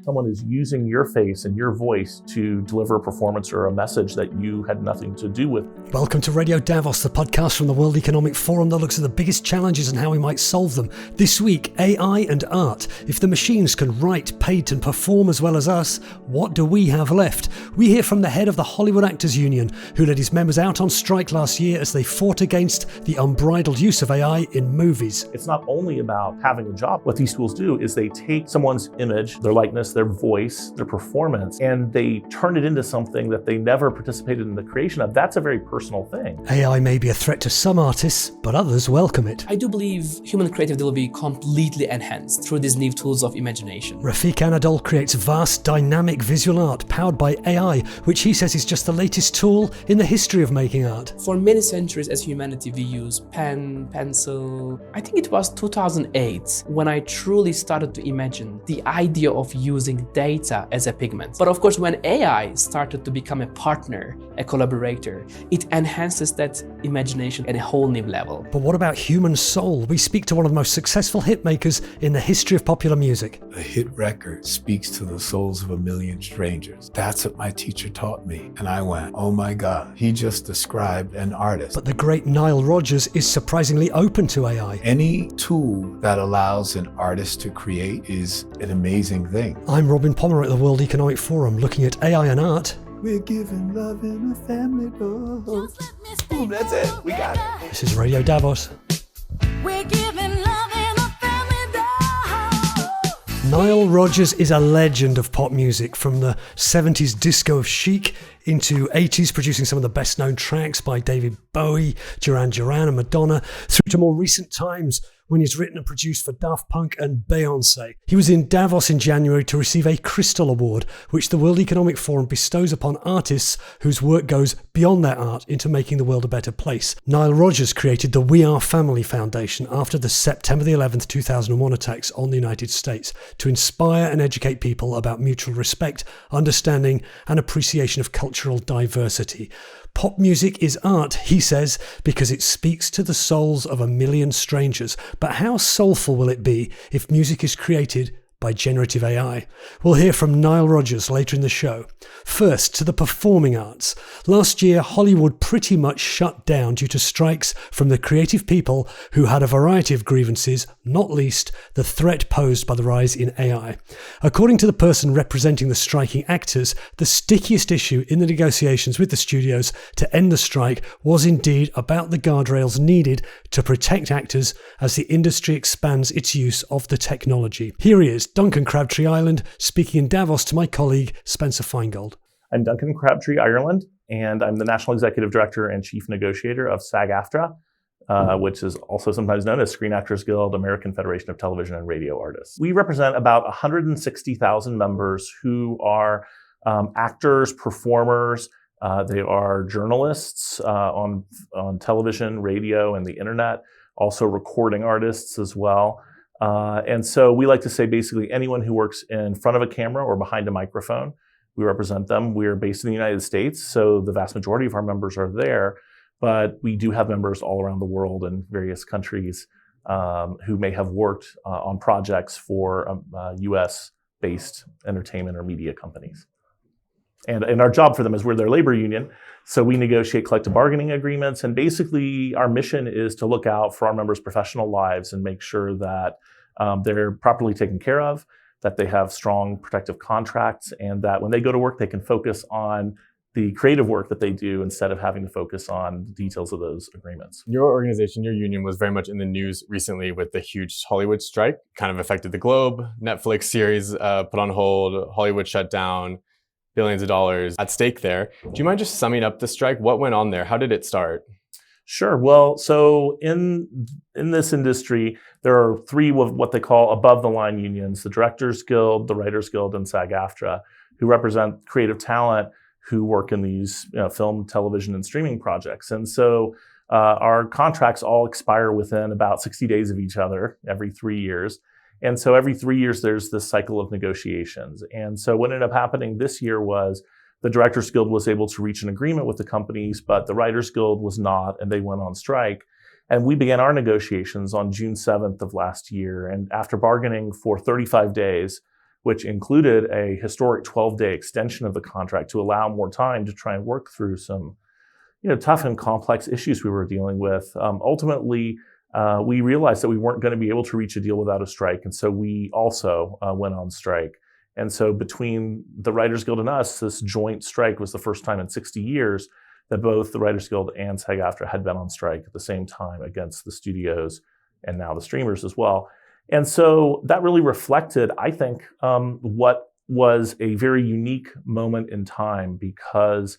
someone is using your face and your voice to deliver a performance or a message that you had nothing to do with. Welcome to Radio Davos, the podcast from the World Economic Forum that looks at the biggest challenges and how we might solve them. This week, AI and art. If the machines can write, paint and perform as well as us, what do we have left? We hear from the head of the Hollywood Actors Union, who led his members out on strike last year as they fought against the unbridled use of AI in movies. It's not only about having a job. What these tools do is they take someone's image, their likeness, their voice, their performance, and they turn it into something that they never participated in the creation of. That's a very personal thing. AI may be a threat to some artists, but others welcome it. I do believe human creativity will be completely enhanced through these new tools of imagination. Refik Anadol creates vast, dynamic visual art powered by AI, which he says is just the latest tool in the history of making art. For many centuries as humanity, we use pen, pencil. I think it was 2008 when I truly started to imagine the idea of using data as a pigment. But of course, when AI started to become a partner, a collaborator, it enhances that imagination at a whole new level. But what about human soul? We speak to one of the most successful hit makers in the history of popular music. A hit record speaks to the souls of a million strangers. That's what my teacher taught me. And I went, oh my God, he just described an artist. But the great Nile Rodgers is surprisingly open to AI. Any tool that allows an artist to create is an amazing thing. I'm Robin Palmer at the World Economic Forum, looking at AI and art. We're giving love in a family dose. Boom, that's it. We got it. This is Radio Davos. We're giving love in a family dose. Nile Rodgers is a legend of pop music, from the 70s disco of Chic into 80s, producing some of the best known tracks by David Bowie, Duran Duran and Madonna, through to more recent times when he's written and produced for Daft Punk and Beyoncé. He was in Davos in January to receive a Crystal Award, which the World Economic Forum bestows upon artists whose work goes beyond their art into making the world a better place. Nile Rodgers created the We Are Family Foundation after the September the 11th, 2001 attacks on the United States to inspire and educate people about mutual respect, understanding and appreciation of cultural diversity. Pop music is art, he says, because it speaks to the souls of a million strangers. But how soulful will it be if music is created by generative AI? We'll hear from Nile Rodgers later in the show. First, to the performing arts. Last year, Hollywood pretty much shut down due to strikes from the creative people who had a variety of grievances, not least the threat posed by the rise in AI. According to the person representing the striking actors, the stickiest issue in the negotiations with the studios to end the strike was indeed about the guardrails needed to protect actors as the industry expands its use of the technology. Here he is, Duncan Crabtree Ireland, speaking in Davos to my colleague Spencer Feingold. I'm Duncan Crabtree Ireland, and I'm the National Executive Director and Chief Negotiator of SAG-AFTRA, which is also sometimes known as Screen Actors Guild, American Federation of Television and Radio Artists. We represent about 160,000 members who are actors, performers. They are journalists on television, radio, and the internet, also recording artists as well. And so we like to say basically anyone who works in front of a camera or behind a microphone, we represent them. We're based in the United States, so the vast majority of our members are there, but we do have members all around the world in various countries who may have worked on projects for US-based entertainment or media companies. And our job for them is we're their labor union, so we negotiate collective bargaining agreements, and basically our mission is to look out for our members' professional lives and make sure that they're properly taken care of, that they have strong protective contracts, and that when they go to work, they can focus on the creative work that they do instead of having to focus on the details of those agreements. Your organization, your union, was very much in the news recently with the huge Hollywood strike. Kind of affected the globe. Netflix series put on hold, Hollywood shut down, billions of dollars at stake there. Do you mind just summing up the strike? What went on there? How did it start? Sure. Well, so in this industry, there are three of what they call above-the-line unions: the Directors Guild, the Writers Guild, and SAG-AFTRA, who represent creative talent who work in these film, television, and streaming projects. And so our contracts all expire within about 60 days of each other every 3 years. And so every 3 years, there's this cycle of negotiations. And so what ended up happening this year was the Directors Guild was able to reach an agreement with the companies, but the Writers Guild was not, and they went on strike. And we began our negotiations on June 7th of last year. And after bargaining for 35 days, which included a historic 12-day extension of the contract to allow more time to try and work through some tough and complex issues we were dealing with. Ultimately, we realized that we weren't going to be able to reach a deal without a strike, and so we also went on strike. And so between the Writers Guild and us, this joint strike was the first time in 60 years that both the Writers Guild and SAG-AFTRA had been on strike at the same time against the studios and now the streamers as well. And so that really reflected, I think, what was a very unique moment in time, because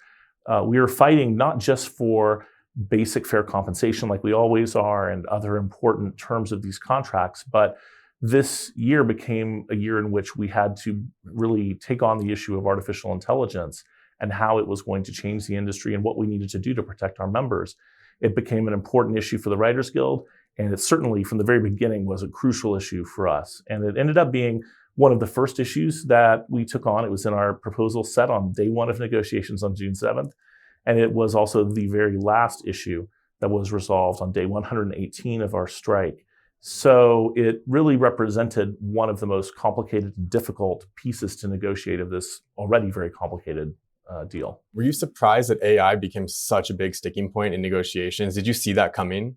we were fighting not just for basic fair compensation like we always are and other important terms of these contracts, but this year became a year in which we had to really take on the issue of artificial intelligence and how it was going to change the industry and what we needed to do to protect our members. It became an important issue for the Writers Guild, and it certainly from the very beginning was a crucial issue for us. And it ended up being one of the first issues that we took on. It was in our proposal set on day one of negotiations on June 7th. And it was also the very last issue that was resolved on day 118 of our strike. So it really represented one of the most complicated and difficult pieces to negotiate of this already very complicated deal. Were you surprised that AI became such a big sticking point in negotiations? Did you see that coming?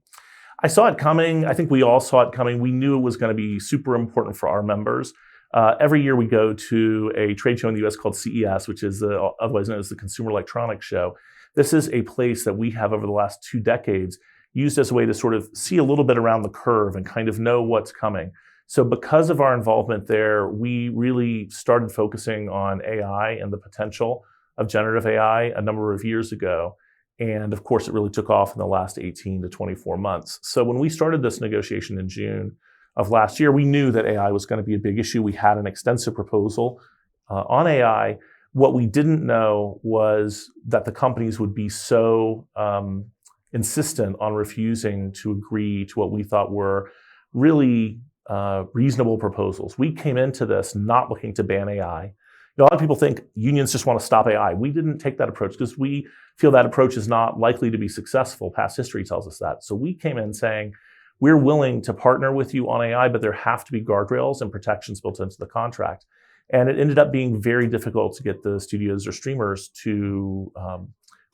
I saw it coming. I think we all saw it coming. We knew it was going to be super important for our members. Every year we go to a trade show in the US called CES, which is otherwise known as the Consumer Electronics Show. This is a place that we have over the last 2 decades used as a way to sort of see a little bit around the curve and kind of know what's coming. So because of our involvement there, we really started focusing on AI and the potential of generative AI a number of years ago. And of course, it really took off in the last 18 to 24 months. So when we started this negotiation in June of last year, we knew that AI was going to be a big issue. We had an extensive proposal on AI. What we didn't know was that the companies would be so insistent on refusing to agree to what we thought were really reasonable proposals. We came into this not looking to ban AI. A lot of people think unions just want to stop AI. We didn't take that approach because we feel that approach is not likely to be successful. Past history tells us that. So we came in saying, we're willing to partner with you on AI, but there have to be guardrails and protections built into the contract. And it ended up being very difficult to get the studios or streamers to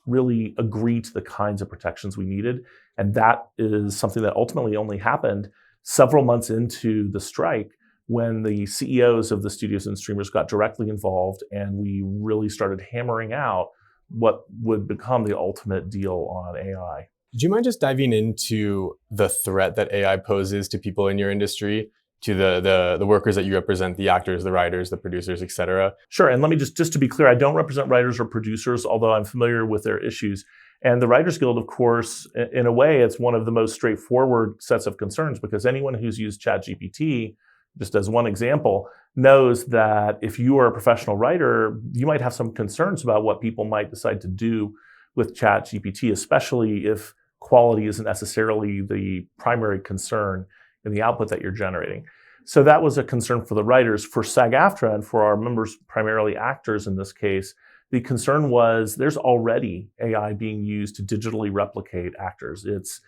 really agree to the kinds of protections we needed. And that is something that ultimately only happened several months into the strike, when the CEOs of the studios and streamers got directly involved and we really started hammering out what would become the ultimate deal on AI. Do you mind just diving into the threat that AI poses to people in your industry, to the workers that you represent, the actors, the writers, the producers, et cetera? Sure, and let me just to be clear, I don't represent writers or producers, although I'm familiar with their issues. And the Writers Guild, of course, in a way, it's one of the most straightforward sets of concerns, because anyone who's used ChatGPT, just as one example, knows that if you are a professional writer, you might have some concerns about what people might decide to do with ChatGPT, especially if quality isn't necessarily the primary concern in the output that you're generating. So that was a concern for the writers. For SAG-AFTRA and for our members, primarily actors in this case, the concern was there's already AI being used to digitally replicate actors. It's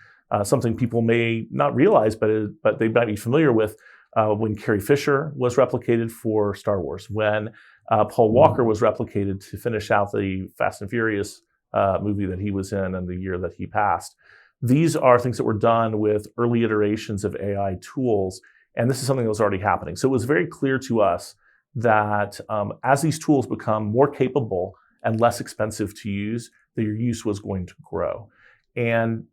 something people may not realize, but they might be familiar with. When Carrie Fisher was replicated for Star Wars, when Paul Walker was replicated to finish out the Fast and Furious movie that he was in and the year that he passed. These are things that were done with early iterations of AI tools, and this is something that was already happening. So it was very clear to us that as these tools become more capable and less expensive to use, their use was going to grow. And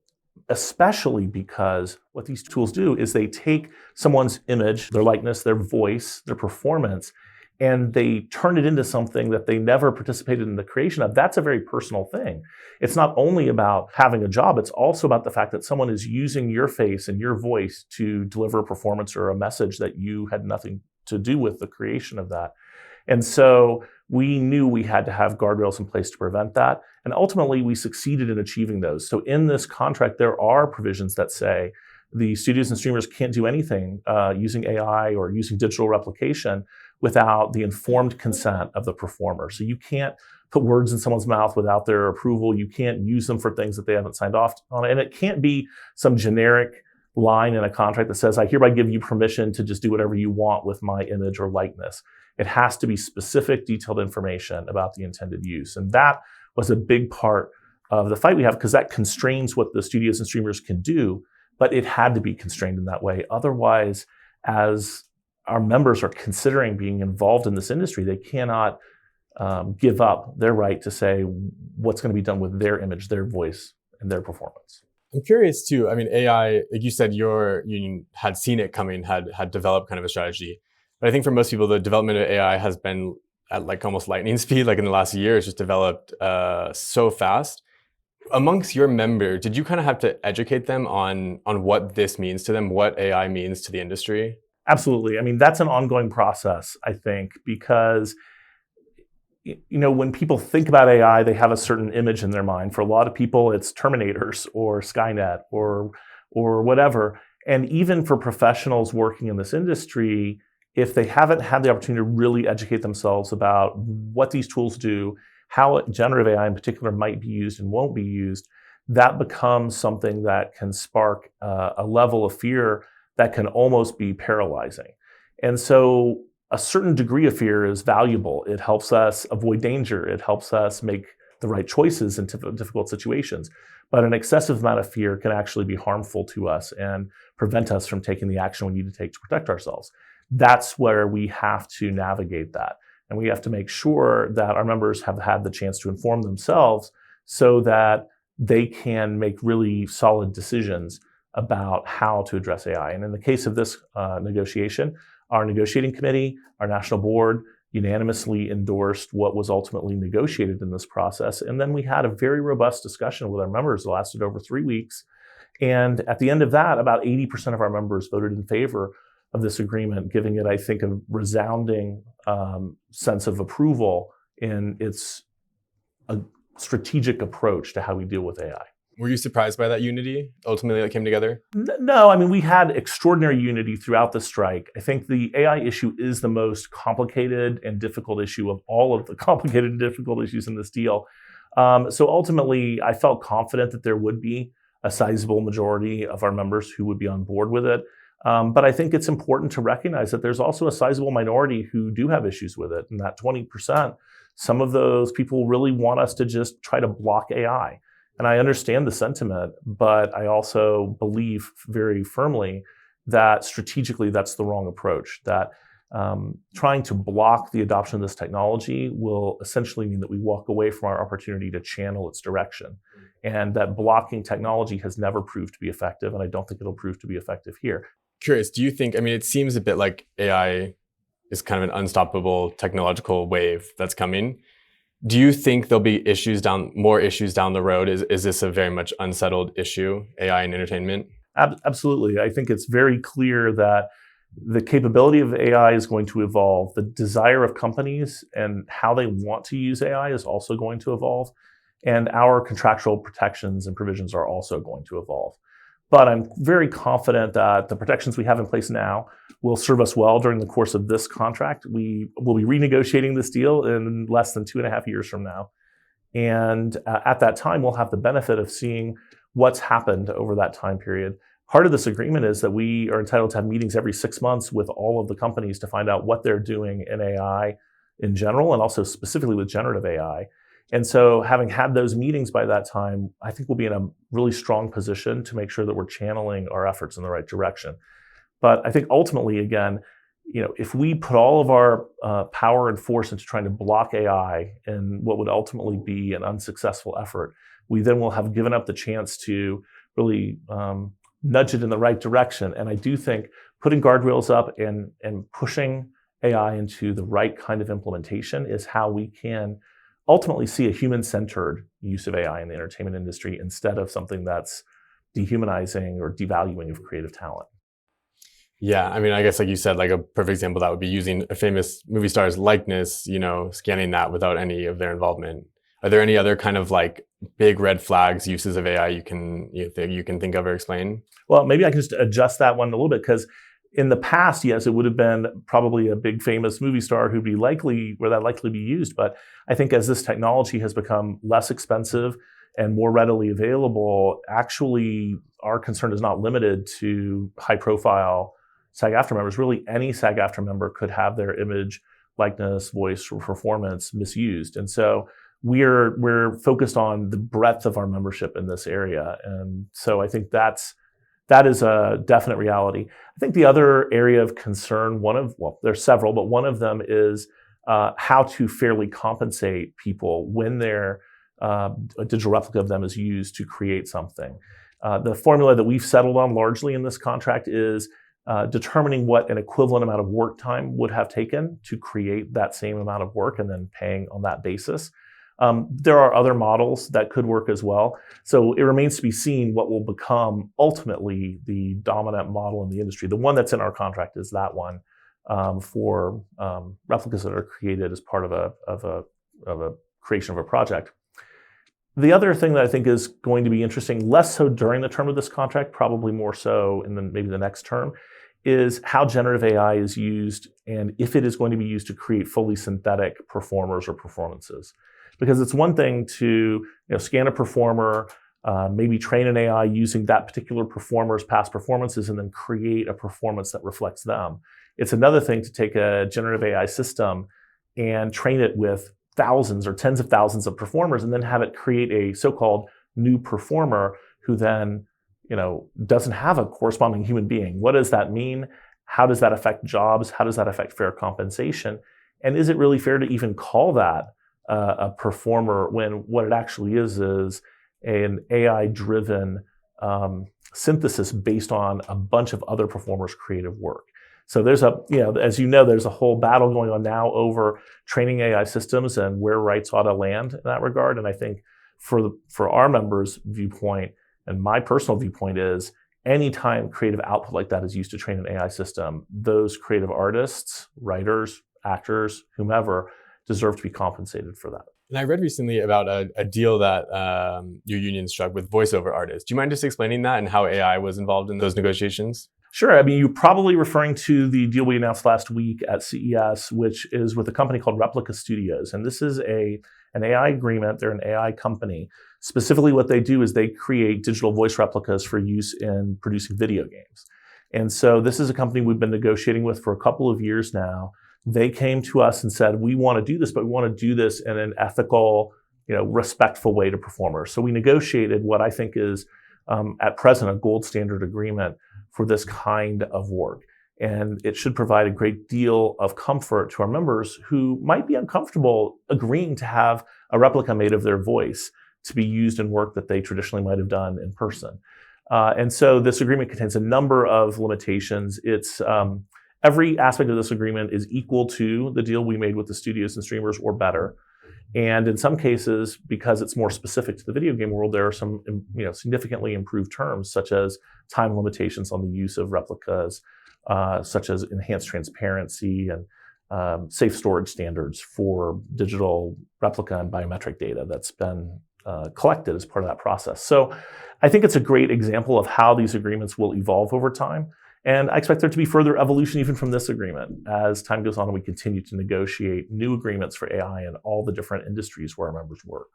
especially because what these tools do is they take someone's image, their likeness, their voice, their performance, and they turn it into something that they never participated in the creation of. That's a very personal thing. It's not only about having a job, it's also about the fact that someone is using your face and your voice to deliver a performance or a message that you had nothing to do with the creation of that. And so we knew we had to have guardrails in place to prevent that. And ultimately, we succeeded in achieving those. So in this contract, there are provisions that say the studios and streamers can't do anything using AI or using digital replication without the informed consent of the performer. So you can't put words in someone's mouth without their approval. You can't use them for things that they haven't signed off on. And it can't be some generic line in a contract that says, I hereby give you permission to just do whatever you want with my image or likeness. It has to be specific, detailed information about the intended use. And that was a big part of the fight we have, because that constrains what the studios and streamers can do, but it had to be constrained in that way. Otherwise, as our members are considering being involved in this industry, they cannot give up their right to say what's going to be done with their image, their voice, and their performance. I'm curious too. I mean, AI, like you said, your union had seen it coming, had developed kind of a strategy. But I think for most people, the development of AI has been at like almost lightning speed. Like in the last year, it's just developed so fast. Amongst your members, did you kind of have to educate them on what this means to them, what AI means to the industry? Absolutely. I mean, that's an ongoing process, I think, because when people think about AI, they have a certain image in their mind. For a lot of people, it's Terminators or Skynet or whatever. And even for professionals working in this industry, if they haven't had the opportunity to really educate themselves about what these tools do, how generative AI in particular might be used and won't be used, that becomes something that can spark a level of fear that can almost be paralyzing. And so a certain degree of fear is valuable. It helps us avoid danger. It helps us make the right choices in difficult situations. But an excessive amount of fear can actually be harmful to us and prevent us from taking the action we need to take to protect ourselves. That's where we have to navigate that. And we have to make sure that our members have had the chance to inform themselves so that they can make really solid decisions about how to address AI. And in the case of this negotiation, our negotiating committee, our national board, unanimously endorsed what was ultimately negotiated in this process. And then we had a very robust discussion with our members that lasted over 3 weeks. And at the end of that, about 80% of our members voted in favor of this agreement, giving it, I think, a resounding sense of approval in its strategic approach to how we deal with AI. Were you surprised by that unity ultimately that came together? No, I mean, we had extraordinary unity throughout the strike. I think the AI issue is the most complicated and difficult issue of all of the complicated and difficult issues in this deal. So ultimately, I felt confident that there would be a sizable majority of our members who would be on board with it. But I think it's important to recognize that there's also a sizable minority who do have issues with it. And that 20%, some of those people really want us to just try to block AI. And I understand the sentiment, but I also believe very firmly that strategically that's the wrong approach, that trying to block the adoption of this technology will essentially mean that we walk away from our opportunity to channel its direction. And that blocking technology has never proved to be effective, and I don't think it'll prove to be effective here. Curious, do you think, I mean, it seems a bit like AI is kind of an unstoppable technological wave that's coming. Do you think there'll be more issues down the road? Is this a very much unsettled issue, AI in entertainment? Absolutely. I think it's very clear that the capability of AI is going to evolve. The desire of companies and how they want to use AI is also going to evolve. And our contractual protections and provisions are also going to evolve. But I'm very confident that the protections we have in place now will serve us well during the course of this contract. We will be renegotiating this deal in less than 2.5 years from now. And at that time, we'll have the benefit of seeing what's happened over that time period. Part of this agreement is that we are entitled to have meetings every 6 months with all of the companies to find out what they're doing in AI in general, and also specifically with generative AI. And so having had those meetings by that time, I think we'll be in a really strong position to make sure that we're channeling our efforts in the right direction. But I think ultimately, again, if we put all of our power and force into trying to block AI in what would ultimately be an unsuccessful effort, we then will have given up the chance to really nudge it in the right direction. And I do think putting guardrails up and pushing AI into the right kind of implementation is how we can ultimately see a human-centered use of AI in the entertainment industry instead of something that's dehumanizing or devaluing of creative talent. Yeah, I mean, I guess like you said, like a perfect example of that would be using a famous movie star's likeness, scanning that without any of their involvement. Are there any other kind of like big red flags, uses of AI you can think of or explain? Well, maybe I can just adjust that one a little bit, because in the past, yes, it would have been probably a big famous movie star who'd be likely be used. But I think as this technology has become less expensive and more readily available, actually our concern is not limited to high profile SAG-AFTRA members. Really, any SAG-AFTRA member could have their image likeness, voice, or performance misused. And so we're focused on the breadth of our membership in this area. And so I think that is a definite reality. I think the other area of concern, there's several, but one of them is how to fairly compensate people when a digital replica of them is used to create something. The formula that we've settled on largely in this contract is determining what an equivalent amount of work time would have taken to create that same amount of work and then paying on that basis. There are other models that could work as well. So it remains to be seen what will become ultimately the dominant model in the industry. The one that's in our contract is that one for replicas that are created as part of a creation of a project. The other thing that I think is going to be interesting, less so during the term of this contract, probably more so in maybe the next term, is how generative AI is used and if it is going to be used to create fully synthetic performers or performances. Because it's one thing to scan a performer, maybe train an AI using that particular performer's past performances and then create a performance that reflects them. It's another thing to take a generative AI system and train it with thousands or tens of thousands of performers and then have it create a so-called new performer who then doesn't have a corresponding human being. What does that mean? How does that affect jobs? How does that affect fair compensation? And is it really fair to even call that a performer when what it actually is an AI-driven synthesis based on a bunch of other performers' creative work? So there's as you know, there's a whole battle going on now over training AI systems and where rights ought to land in that regard. And I think for our members' viewpoint and my personal viewpoint is anytime creative output like that is used to train an AI system, those creative artists, writers, actors, whomever, deserve to be compensated for that. And I read recently about a deal that your union struck with voiceover artists. Do you mind just explaining that and how AI was involved in those negotiations? Sure. I mean, you're probably referring to the deal we announced last week at CES, which is with a company called Replica Studios. And this is an AI agreement. They're an AI company. Specifically, what they do is they create digital voice replicas for use in producing video games. And so this is a company we've been negotiating with for a couple of years now. They came to us and said, we want to do this, but we want to do this in an ethical, respectful way to performers. So we negotiated what I think is, at present, a gold standard agreement for this kind of work. And it should provide a great deal of comfort to our members who might be uncomfortable agreeing to have a replica made of their voice to be used in work that they traditionally might have done in person. And so this agreement contains a number of limitations. It's every aspect of this agreement is equal to the deal we made with the studios and streamers or better. And in some cases, because it's more specific to the video game world, there are some significantly improved terms, such as time limitations on the use of replicas, such as enhanced transparency and safe storage standards for digital replica and biometric data that's been collected as part of that process. So I think it's a great example of how these agreements will evolve over time. And I expect there to be further evolution even from this agreement as time goes on and we continue to negotiate new agreements for AI in all the different industries where our members work.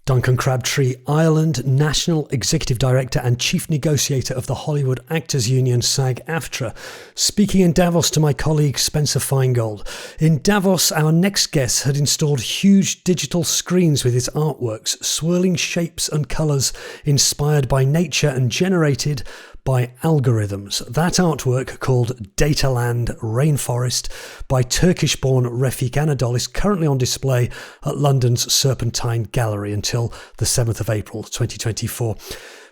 Duncan Crabtree, Ireland National Executive Director and Chief Negotiator of the Hollywood Actors Union, SAG-AFTRA, speaking in Davos to my colleague Spencer Feingold. In Davos, our next guest had installed huge digital screens with his artworks, swirling shapes and colours inspired by nature and generated by algorithms. That artwork, called Dataland Rainforest by Turkish-born Refik Anadol, is currently on display at London's Serpentine Gallery until the 7th of April 2024.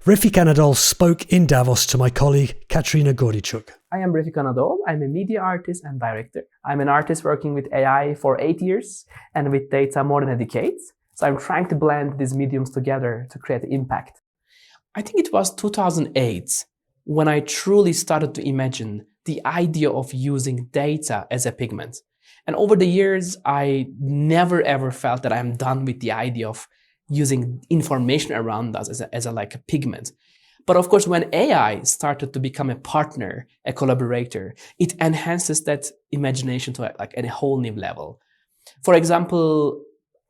Refik Anadol spoke in Davos to my colleague Katrina Gordichuk. I am Refik Anadol. I'm a media artist and director. I'm an artist working with AI for 8 years and with data more than a decade. So I'm trying to blend these mediums together to create impact. I think it was 2008 when I truly started to imagine the idea of using data as a pigment. And over the years, I never ever felt that I'm done with the idea of using information around us as a pigment. But of course, when AI started to become a partner, a collaborator, it enhances that imagination to a whole new level. For example,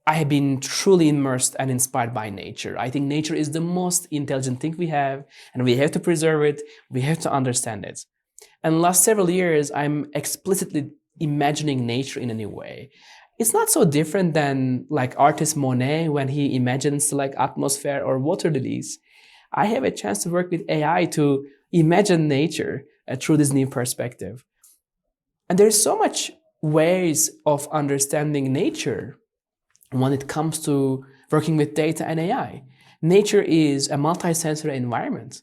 I have been truly immersed and inspired by nature. I think nature is the most intelligent thing we have, and we have to preserve it. We have to understand it. And last several years, I'm explicitly imagining nature in a new way. It's not so different than like artist Monet when he imagines like atmosphere or water lilies. I have a chance to work with AI to imagine nature through this new perspective. And there's so much ways of understanding nature when it comes to working with data and AI. Nature is a multi-sensory environment.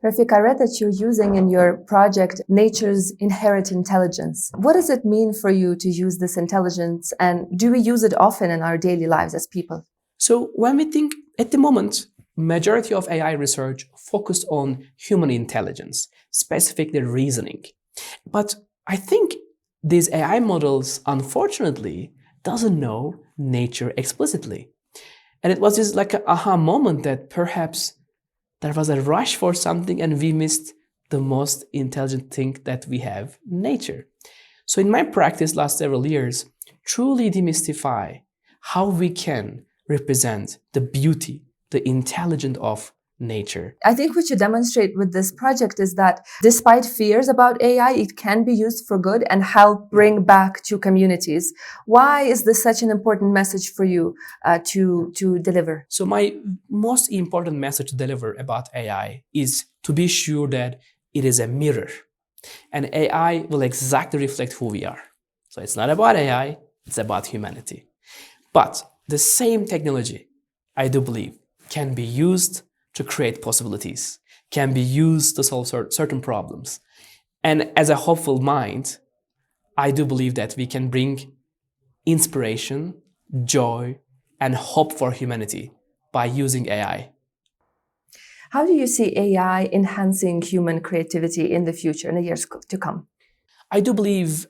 Refik, I read that you're using in your project nature's inherent intelligence. What does it mean for you to use this intelligence, and do we use it often in our daily lives as people? So when we think at the moment, majority of AI research focused on human intelligence, specifically reasoning. But I think these AI models, unfortunately, doesn't know nature explicitly. And it was just like an aha moment that perhaps there was a rush for something and we missed the most intelligent thing that we have, nature. So in my practice last several years, truly demystify how we can represent the beauty, the intelligence of nature. I think what you demonstrate with this project is that despite fears about AI, it can be used for good and help bring back to communities. Why is this such an important message for you to deliver? So my most important message to deliver about AI is to be sure that it is a mirror, and AI will exactly reflect who we are. So it's not about AI, it's about humanity. But the same technology, I do believe, can be used to create possibilities, can be used to solve certain problems. And as a hopeful mind, I do believe that we can bring inspiration, joy, and hope for humanity by using AI. How do you see AI enhancing human creativity in the future, in the years to come? I do believe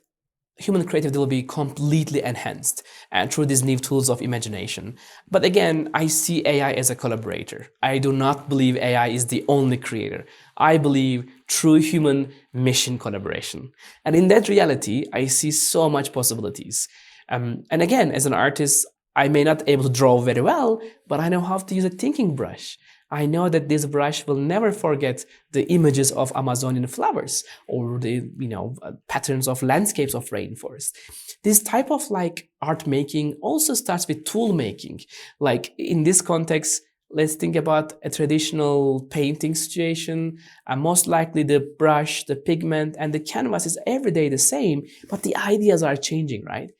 human creativity will be completely enhanced through these new tools of imagination. But again, I see AI as a collaborator. I do not believe AI is the only creator. I believe true human mission collaboration. And in that reality, I see so much possibilities. And again, as an artist, I may not be able to draw very well, but I know how to use a thinking brush. I know that this brush will never forget the images of Amazonian flowers or the patterns of landscapes of rainforest. This type of art making also starts with tool making. Like in this context, let's think about a traditional painting situation. Most likely the brush, the pigment, and the canvas is every day the same, but the ideas are changing, right?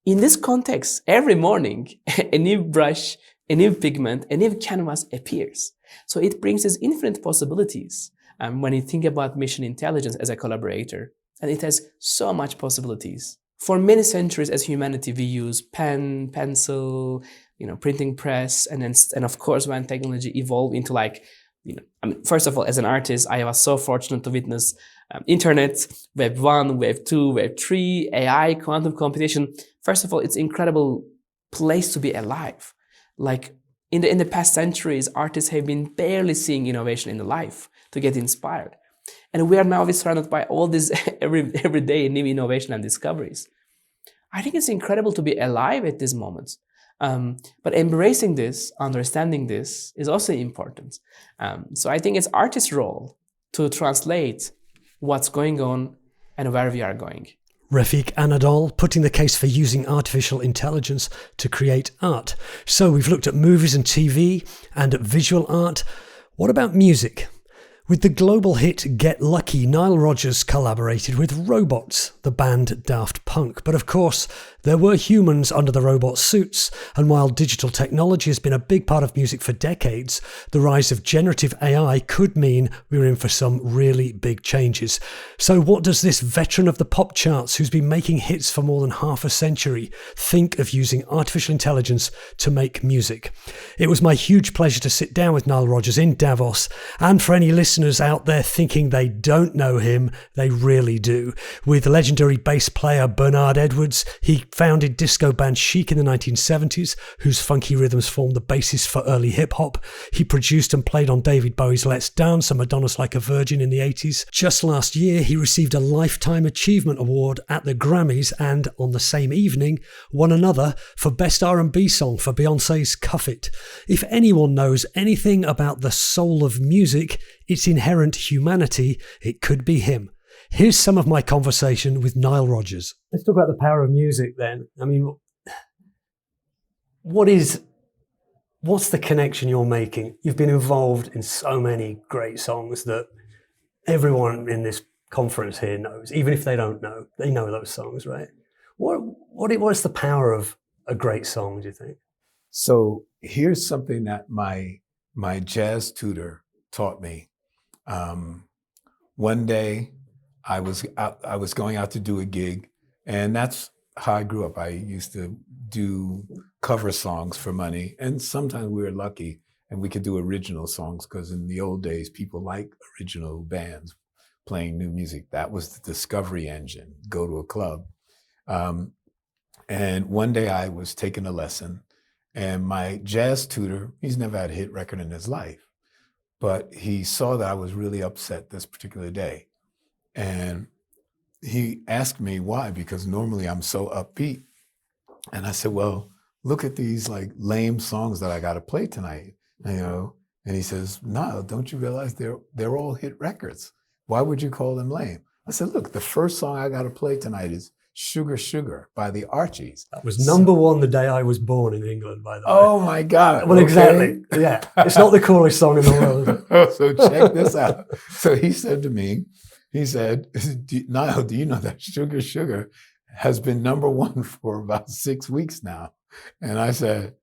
In this context, every morning, a new brush, a new pigment, a new canvas appears. So it brings us infinite possibilities when you think about mission intelligence as a collaborator. And it has so much possibilities. For many centuries as humanity, we use pen, pencil, printing press, and of course when technology evolved into first of all, as an artist, I was so fortunate to witness internet, Web 1, Web 2, Web 3, AI, quantum computation. First of all, it's an incredible place to be alive. Like in the past centuries, artists have been barely seeing innovation in the life to get inspired. And we are now surrounded by all this every day new innovation and discoveries. I think it's incredible to be alive at this moment. But embracing this, understanding this is also important. So I think it's artist's role to translate what's going on and where we are going. Refik Anadol putting the case for using artificial intelligence to create art. So we've looked at movies and TV and at visual art. What about music? With the global hit Get Lucky, Nile Rodgers collaborated with robots, the band Daft Punk. But of course, there were humans under the robot suits, and while digital technology has been a big part of music for decades, the rise of generative AI could mean we're in for some really big changes. So what does this veteran of the pop charts, who's been making hits for more than half a century, think of using artificial intelligence to make music? It was my huge pleasure to sit down with Nile Rodgers in Davos, and for any listeners out there thinking they don't know him, they really do. With legendary bass player Bernard Edwards, he founded disco band Chic in the 1970s, whose funky rhythms formed the basis for early hip-hop. He produced and played on David Bowie's Let's Dance and Madonna's Like a Virgin in the 80s. Just last year, he received a Lifetime Achievement Award at the Grammys and, on the same evening, won another for Best R&B Song for Beyoncé's Cuff It. If anyone knows anything about the soul of music, its inherent humanity, it could be him. Here's some of my conversation with Nile Rodgers. Let's talk about the power of music then. I mean, what's the connection you're making? You've been involved in so many great songs that everyone in this conference here knows. Even if they don't know, they know those songs, right? What's the power of a great song, do you think? So here's something that my jazz tutor taught me. One day I was going out to do a gig, and that's how I grew up. I used to do cover songs for money, and sometimes we were lucky and we could do original songs, because in the old days people liked original bands playing new music. That was the discovery engine. Go to a club. And one day I was taking a lesson, and my jazz tutor, he's never had a hit record in his life, but he saw that I was really upset this particular day. And he asked me why, because normally I'm so upbeat. And I said, well, look at these like lame songs that I got to play tonight, you know? And he says, no, don't you realize they're all hit records? Why would you call them lame? I said, look, the first song I got to play tonight is Sugar Sugar by the Archies. That was number one the day I was born in England, by the way. Oh my God. Well, okay. exactly. Yeah. It's not the coolest song in the world, is it? So check this out. So he said to me, he said, Nile, do you know that Sugar Sugar has been number one for about 6 weeks now? And I said,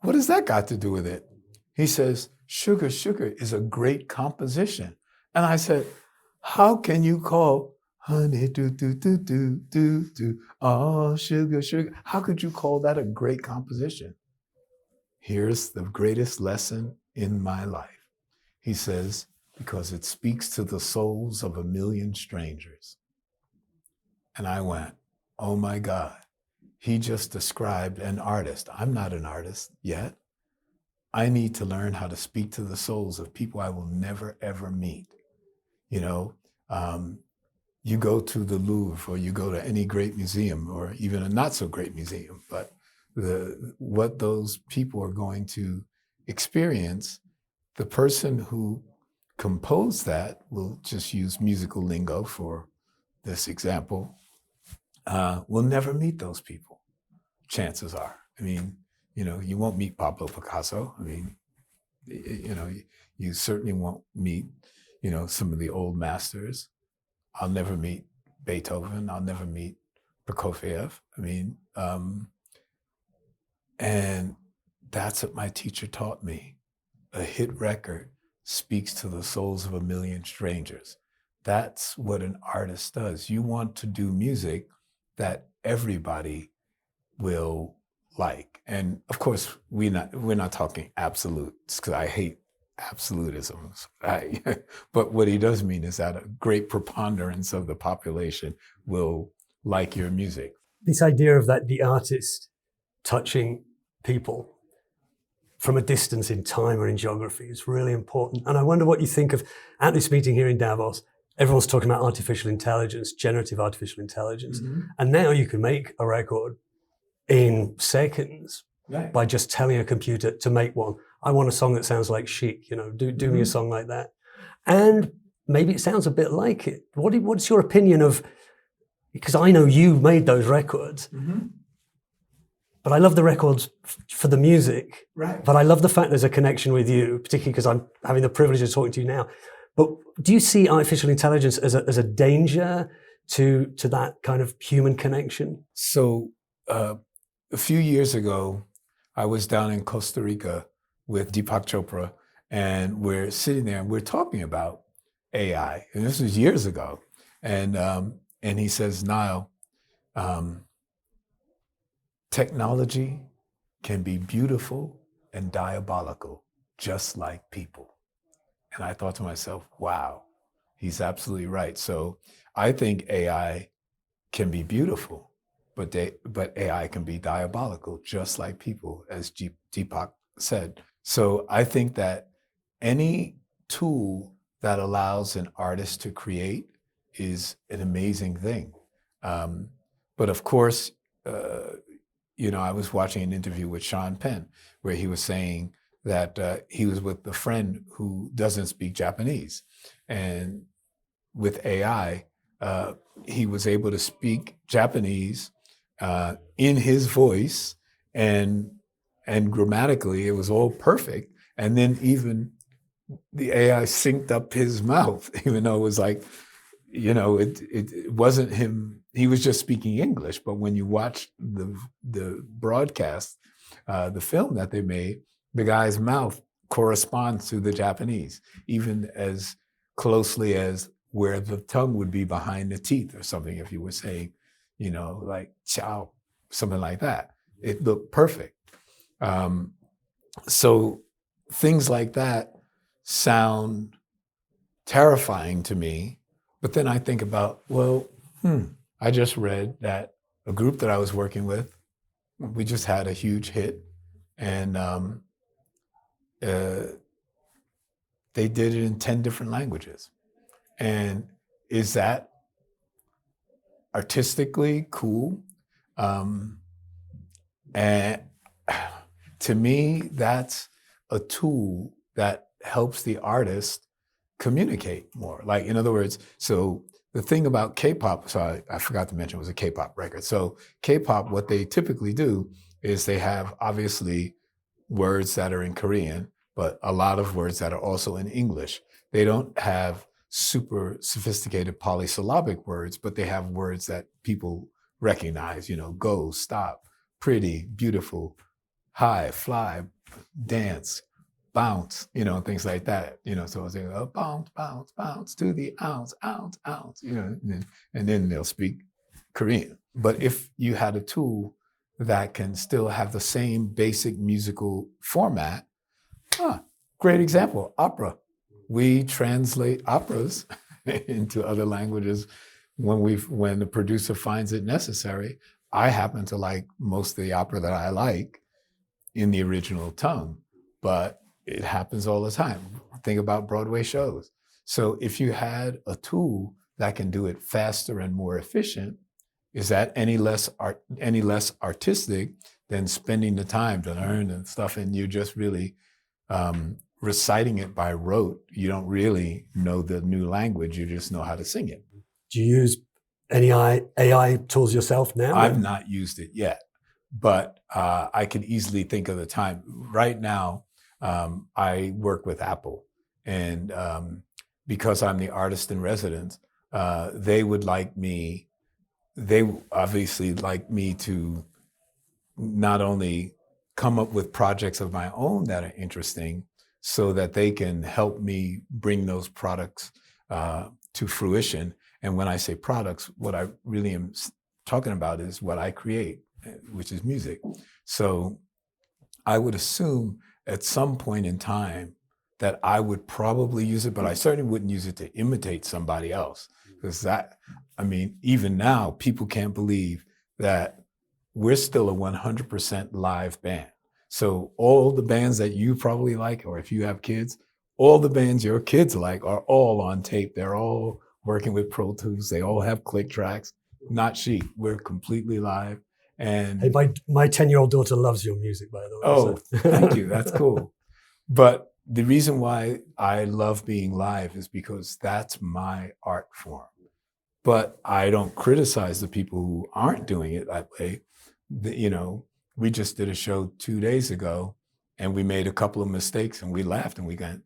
what has that got to do with it? He says, Sugar Sugar is a great composition. And I said, how can you call honey do do do do do do, oh sugar sugar, how could you call that a great composition? Here's the greatest lesson in my life. He says, because it speaks to the souls of a million strangers. And I went, oh my God, he just described an artist. I'm not an artist yet. I need to learn how to speak to the souls of people I will never, ever meet. You know, you go to the Louvre, or you go to any great museum, or even a not so great museum, but what those people are going to experience, the person who composed that, will just use musical lingo for this example, will never meet those people, chances are. I mean, you know, you won't meet Pablo Picasso. I mean, you know, you certainly won't meet, you know, some of the old masters. I'll never meet Beethoven. I'll never meet Prokofiev. I mean, and that's what my teacher taught me. A hit record speaks to the souls of a million strangers. That's what an artist does. You want to do music that everybody will like. And of course, we're not talking absolutes, because I hate absolutisms. But what he does mean is that a great preponderance of the population will like your music. This idea of that the artist touching people from a distance in time or in geography is really important. And I wonder what you think of, at this meeting here in Davos, everyone's talking about artificial intelligence, generative artificial intelligence. Mm-hmm. And now you can make a record in seconds, right, by just telling a computer to make one. I want a song that sounds like Chic, you know, do mm-hmm. me a song like that. And maybe it sounds a bit like it. What's your opinion of, because I know you made those records, mm-hmm. but I love the records for the music. Right. But I love the fact there's a connection with you, particularly because I'm having the privilege of talking to you now. But do you see artificial intelligence as a danger to that kind of human connection? So a few years ago, I was down in Costa Rica with Deepak Chopra, and we're sitting there and we're talking about AI. And this was years ago. And he says, Nile, technology can be beautiful and diabolical, just like people. And I thought to myself, wow, he's absolutely right. So I think AI can be beautiful, but AI can be diabolical, just like people, as Deepak said. So I think that any tool that allows an artist to create is an amazing thing. But of course, you know, I was watching an interview with Sean Penn where he was saying that he was with a friend who doesn't speak Japanese. And with AI, he was able to speak Japanese in his voice, and grammatically it was all perfect. And then even the AI synced up his mouth, even though it was like, it wasn't him. He was just speaking English. But when you watch the broadcast, the film that they made, the guy's mouth corresponds to the Japanese, even as closely as where the tongue would be behind the teeth or something. If you were saying, like ciao, something like that, it looked perfect. So things like that sound terrifying to me. But then I think about, I just read that a group that I was working with, we just had a huge hit, and they did it in 10 different languages. And is that artistically cool? And to me, that's a tool that helps the artist communicate more. Like, in other words, so the thing about K-pop, so I forgot to mention, it was a K-pop record. So K-pop, what they typically do is they have obviously words that are in Korean, but a lot of words that are also in English. They don't have super sophisticated polysyllabic words, but they have words that people recognize, go, stop, pretty, beautiful, high, fly, dance, bounce, things like that. So I say, bounce, bounce, bounce to the ounce, ounce, ounce, and then they'll speak Korean. But if you had a tool that can still have the same basic musical format, great example, opera. We translate operas into other languages when the producer finds it necessary. I happen to like most of the opera that I like in the original tongue, but it happens all the time. Think about Broadway shows. So if you had a tool that can do it faster and more efficient, is that any less artistic than spending the time to learn and stuff, and you're just really reciting it by rote? You don't really know the new language, you just know how to sing it. Do you use any AI tools yourself now? I've not used it yet, but I could easily think of the time. Right now, I work with Apple, and because I'm the artist in residence, they obviously like me to not only come up with projects of my own that are interesting, so that they can help me bring those products to fruition. And when I say products, what I really am talking about is what I create, which is music. So I would assume at some point in time that I would probably use it, but I certainly wouldn't use it to imitate somebody else. Because even now, people can't believe that we're still a 100% live band. So all the bands that you probably like, or if you have kids, all the bands your kids like are all on tape. They're all working with Pro Tools. They all have click tracks. Not Chic. We're completely live. And hey, my 10-year-old daughter loves your music, by the way. Oh, so. Thank you. That's cool. But the reason why I love being live is because that's my art form. But I don't criticize the people who aren't doing it that way. We just did a show 2 days ago, and we made a couple of mistakes, and we laughed, and we got,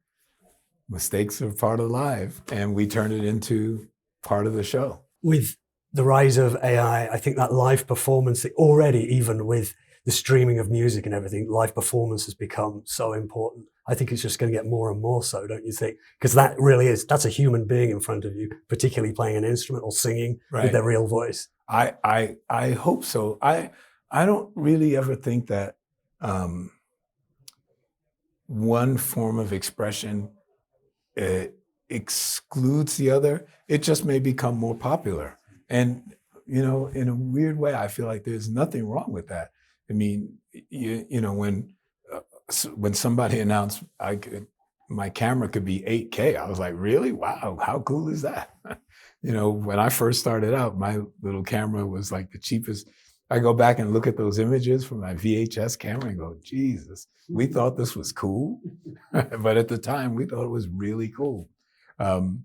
mistakes are part of live, and we turned it into part of the show. With the rise of AI, I think that live performance, already even with the streaming of music and everything, live performance has become so important. I think it's just going to get more and more so, don't you think? Because that's a human being in front of you, particularly playing an instrument or singing with their real voice. I hope so. I don't really ever think that one form of expression excludes the other. It just may become more popular. And, in a weird way, I feel like there's nothing wrong with that. I mean, when somebody announced my camera could be 8K, I was like, really? Wow, how cool is that? When I first started out, my little camera was like the cheapest. I go back and look at those images from my VHS camera and go, Jesus, we thought this was cool. But at the time, we thought it was really cool. So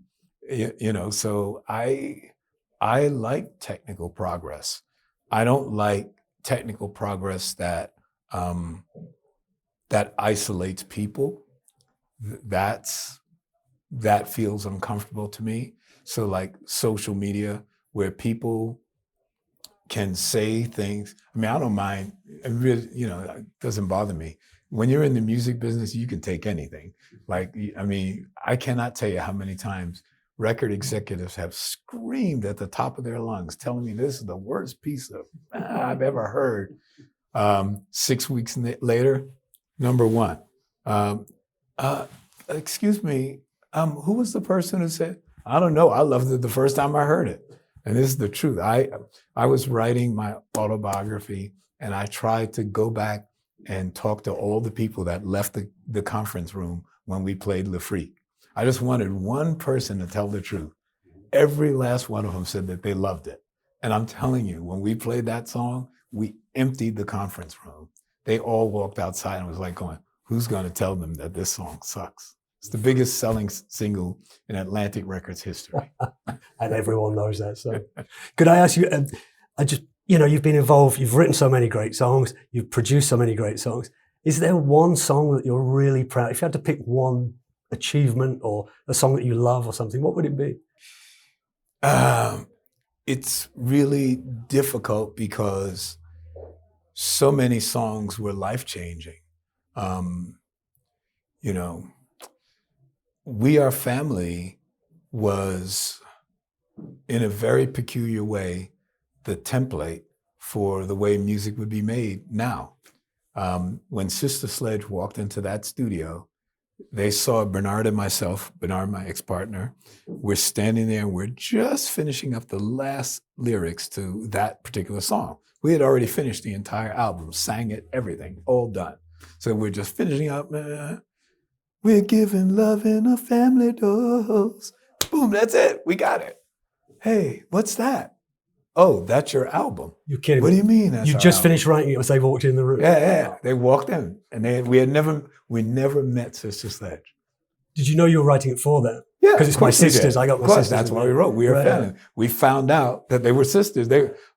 I like technical progress. I don't like technical progress that that isolates people. That feels uncomfortable to me. So like social media, where people can say things. I mean, I don't mind. It really, it doesn't bother me. When you're in the music business, you can take anything. Like, I mean, I cannot tell you how many times record executives have screamed at the top of their lungs, telling me this is the worst piece of I've ever heard. 6 weeks later, number one. Excuse me, who was the person who said, I don't know, I loved it the first time I heard it. And this is the truth. I was writing my autobiography, and I tried to go back and talk to all the people that left the conference room when we played Le Freak. I just wanted one person to tell the truth. Every last one of them said that they loved it. And I'm telling you, when we played that song, we emptied the conference room. They all walked outside and was like going, who's going to tell them that this song sucks? It's the biggest selling single in Atlantic Records history. And everyone knows that. So, could I ask you, you've been involved, you've written so many great songs, you've produced so many great songs. Is there one song that you're really proud? If you had to pick one achievement or a song that you love or something, what would it be? It's really difficult because so many songs were life-changing. We Are Family was, in a very peculiar way, the template for the way music would be made now. When Sister Sledge walked into that studio, they saw Bernard and myself, Bernard, my ex-partner, we're standing there and we're just finishing up the last lyrics to that particular song. We had already finished the entire album, sang it, everything, all done. So we're just finishing up. We're giving love in a family dose. Boom, that's it. We got it. Hey, what's that? Oh, that's your album. You're kidding What me. do you mean? That's You our just album? finished writing it as they walked in the room. Yeah. They walked in, and we never met Sister Sledge. Did you know you were writing it for them? Yeah, Because it's my sisters. I got my sisters. That's why we wrote. We are Right. family. We found out that they were sisters.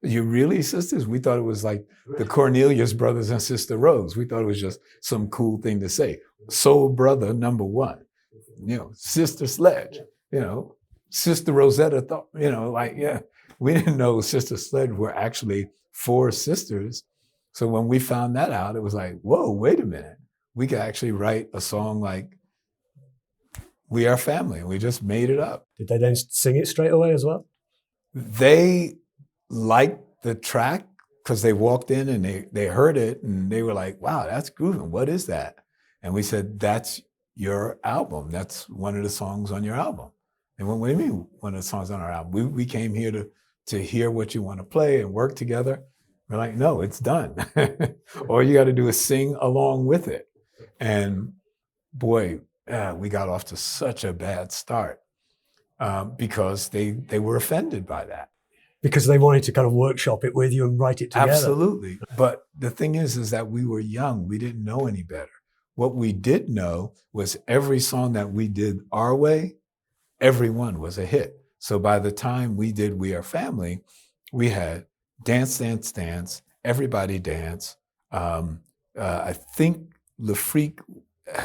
You really sisters? We thought it was like the Cornelius brothers and Sister Rose. We thought it was just some cool thing to say. Soul brother number one. Sister Sledge. Sister Rosetta thought. We didn't know Sister Sledge were actually 4 sisters. So when we found that out, it was like, whoa, wait a minute. We could actually write a song like We Are Family. We just made it up. Did they then sing it straight away as well? They liked the track because they walked in and they heard it and they were like, wow, that's grooving. What is that? And we said, that's your album. That's one of the songs on your album. And what do you mean one of the songs on our album? We came here to hear what you want to play and work together. We're like, no, it's done. All you got to do is sing along with it. And boy, we got off to such a bad start because they were offended by that. Because they wanted to kind of workshop it with you and write it together. Absolutely. But the thing is that we were young. We didn't know any better. What we did know was every song that we did our way, every one was a hit. So by the time we did We Are Family, we had Dance, Dance, Dance, Everybody Dance. I think Le Freak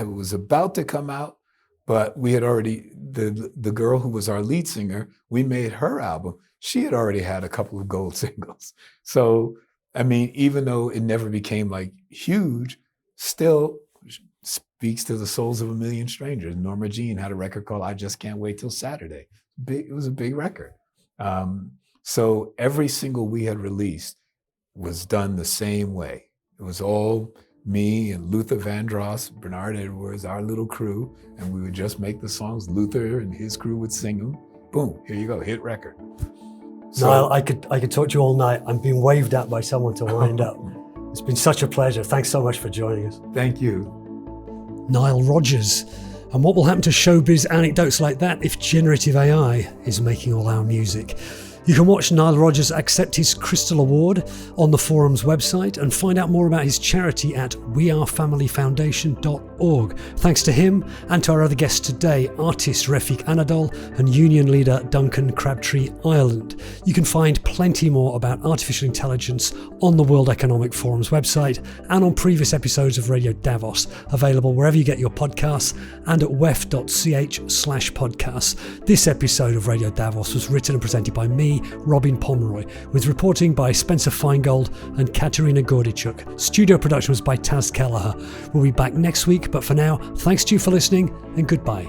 was about to come out, but we had already, the girl who was our lead singer, we made her album. She had already had a couple of gold singles. So, I mean, even though it never became like huge, still speaks to the souls of a million strangers. Norma Jean had a record called I Just Can't Wait Till Saturday. It was a big record. So every single we had released was done the same way. It was all me and Luther Vandross, Bernard Edwards, our little crew, and we would just make the songs. Luther and his crew would sing them. Boom, here you go, hit record. So, Niall, I could talk to you all night. I'm being waved at by someone to wind up. It's been such a pleasure. Thanks so much for joining us. Thank you. Nile Rodgers. And what will happen to showbiz anecdotes like that if generative AI is making all our music? You can watch Nile Rodgers accept his Crystal Award on the forum's website and find out more about his charity at wearefamilyfoundation.org. Thanks to him and to our other guests today, artist Refik Anadol and union leader Duncan Crabtree Ireland. You can find plenty more about artificial intelligence on the World Economic Forum's website and on previous episodes of Radio Davos, available wherever you get your podcasts and at wef.ch/podcasts. This episode of Radio Davos was written and presented by me, Robin Pomeroy, with reporting by Spencer Feingold and Katerina Gordichuk. Studio production was by Taz Kelleher. We'll be back next week, but for now, thanks to you for listening and goodbye.